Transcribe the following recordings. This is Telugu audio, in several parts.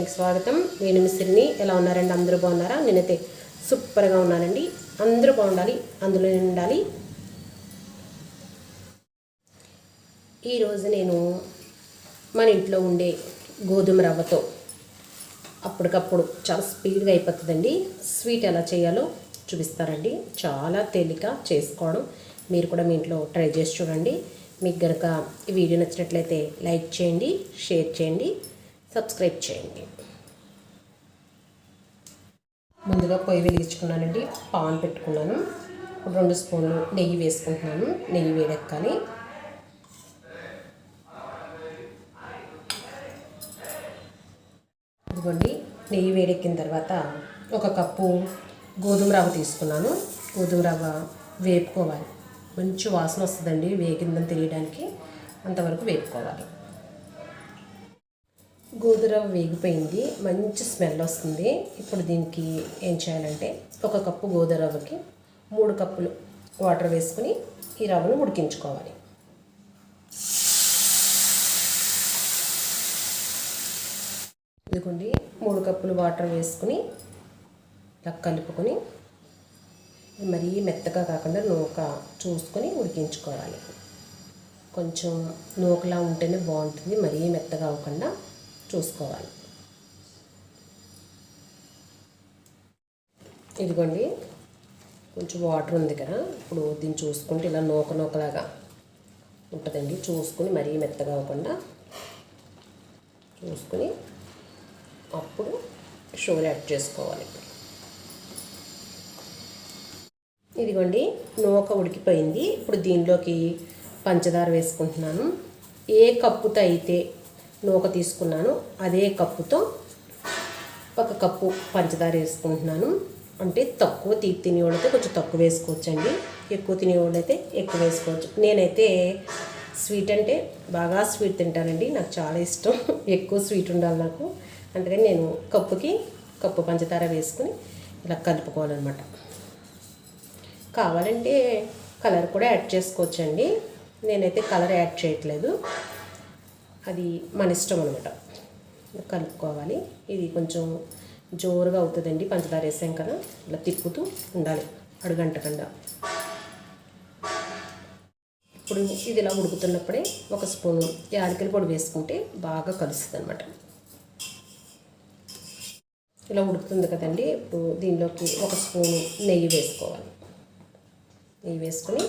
ఛానల్కి స్వాగతం. నేను మిస్సిరిని. ఎలా ఉన్నారండి? అందరూ బాగున్నారా? నేనైతే సూపర్గా ఉన్నానండి. అందరూ బాగుండాలి, అందులో ఉండాలి. ఈరోజు నేను మన ఇంట్లో ఉండే గోధుమ రవ్వతో అప్పటికప్పుడు చాలా స్పీడ్గా అయిపోతుందండి స్వీట్ ఎలా చేయాలో చూపిస్తారండి. చాలా తేలిక చేసుకోవడం. మీరు కూడా మీ ఇంట్లో ట్రై చేసి చూడండి. మీకు కనుక ఈ వీడియో నచ్చినట్లయితే లైక్ చేయండి, షేర్ చేయండి, సబ్స్క్రైబ్ చేయండి. ముందుగా పొయ్యి వెలిగించుకున్నానండి. పాన్ పెట్టుకున్నాను. 2 స్పూన్లు నెయ్యి వేసుకుంటున్నాను. నెయ్యి వేడెక్కాలి. ఇదిగోండి, నెయ్యి వేడెక్కిన తర్వాత 1 కప్పు గోధుమ రవ్వ తీసుకున్నాను. గోధుమ రవ్వ వేపుకోవాలి. మంచి వాసన వస్తుందండి వేగిందని తెలియడానికి. అంతవరకు వేపుకోవాలి. గోధుమ రవ్వ వేగిపోయింది, మంచి స్మెల్ వస్తుంది. ఇప్పుడు దీనికి ఏం చేయాలంటే 1 కప్పు గోధుమ రవ్వకి 3 కప్పులు వాటర్ వేసుకుని ఈ రవ్వను ఉడికించుకోవాలి. ఇదిగోండి, 3 కప్పులు వాటర్ వేసుకుని ఇలా కలుపుకొని మరీ మెత్తగా కాకుండా నూక చూసుకొని ఉడికించుకోవాలి. కొంచెం నూకలా ఉంటేనే బాగుంటుంది, మరీ మెత్తగా అవ్వకుండా చూసుకోవాలి. ఇదిగోండి, కొంచెం వాటర్ ఉంది కదా, ఇప్పుడు దీన్ని చూసుకుంటే ఇలా నూకలాగా ఉంటుందండి. చూసుకుని మరీ మెత్తగా అవ్వకుండా చూసుకుని అప్పుడు షుగర్ యాడ్ చేసుకోవాలి. ఇదిగోండి, నూక ఉడికిపోయింది. ఇప్పుడు దీనిలోకి పంచదార వేసుకుంటున్నాను. ఏ కప్పుతో అయితే నూక తీసుకున్నాను అదే కప్పుతో 1 కప్పు పంచదార వేసుకుంటున్నాను. అంటే తక్కువ తినేవాళ్ళైతే కొంచెం తక్కువ వేసుకోవచ్చండి, ఎక్కువ తినేవాళ్ళైతే ఎక్కువ వేసుకోవచ్చు. నేనైతే స్వీట్ అంటే బాగా స్వీట్ తింటానండి, నాకు చాలా ఇష్టం. ఎక్కువ స్వీట్ ఉండాలి నాకు. అందుకని నేను కప్పుకి కప్పు పంచదార వేసుకుని ఇలా కలుపుకోవాలన్నమాట. కావాలంటే కలర్ కూడా యాడ్ చేసుకోవచ్చండి. నేనైతే కలర్ యాడ్ చేయట్లేదు, అది మన ఇష్టం అనమాట. కలుపుకోవాలి. ఇది కొంచెం జోరుగా అవుతుందండి పంచదార వేసాం కదా, ఇలా తిప్పుతూ ఉండాలి అడుగంటకుండా. ఇప్పుడు ఇది ఇలా ఉడుకుతున్నప్పుడే 1 స్పూను యాలకుల పొడి వేసుకుంటే బాగా కలుస్తుంది అనమాట. ఇలా ఉడుకుతుంది కదండి, ఇప్పుడు దీనిలోకి 1 స్పూను నెయ్యి వేసుకోవాలి. నెయ్యి వేసుకొని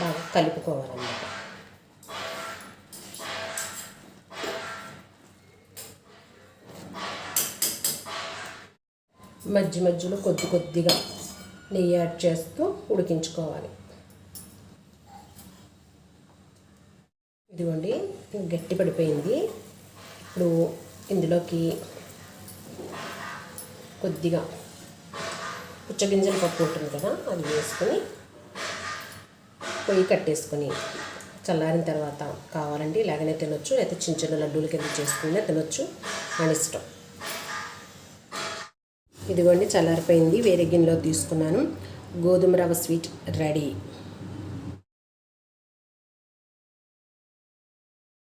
బాగా కలుపుకోవాలన్నమాట. మధ్యలో కొద్దిగా నెయ్యి యాడ్ చేస్తూ ఉడికించుకోవాలి. ఇదిగోండి, గట్టి పడిపోయింది. ఇప్పుడు ఇందులోకి కొద్దిగా పుచ్చగింజల పప్పు ఉంటుంది కదా, అది వేసుకొని పొయ్యి కట్టేసుకొని చల్లారిన తర్వాత కావాలంటే ఇలాగనే తినొచ్చు, లేకపోతే చిన్న లడ్డూల కింద చేసుకునే తినొచ్చు, మన ఇష్టం. ఇదిగోండి, చల్లారిపోయింది. వేరే గిన్నెలో తీసుకున్నాను. గోధుమ రవ్వ స్వీట్ రెడీ.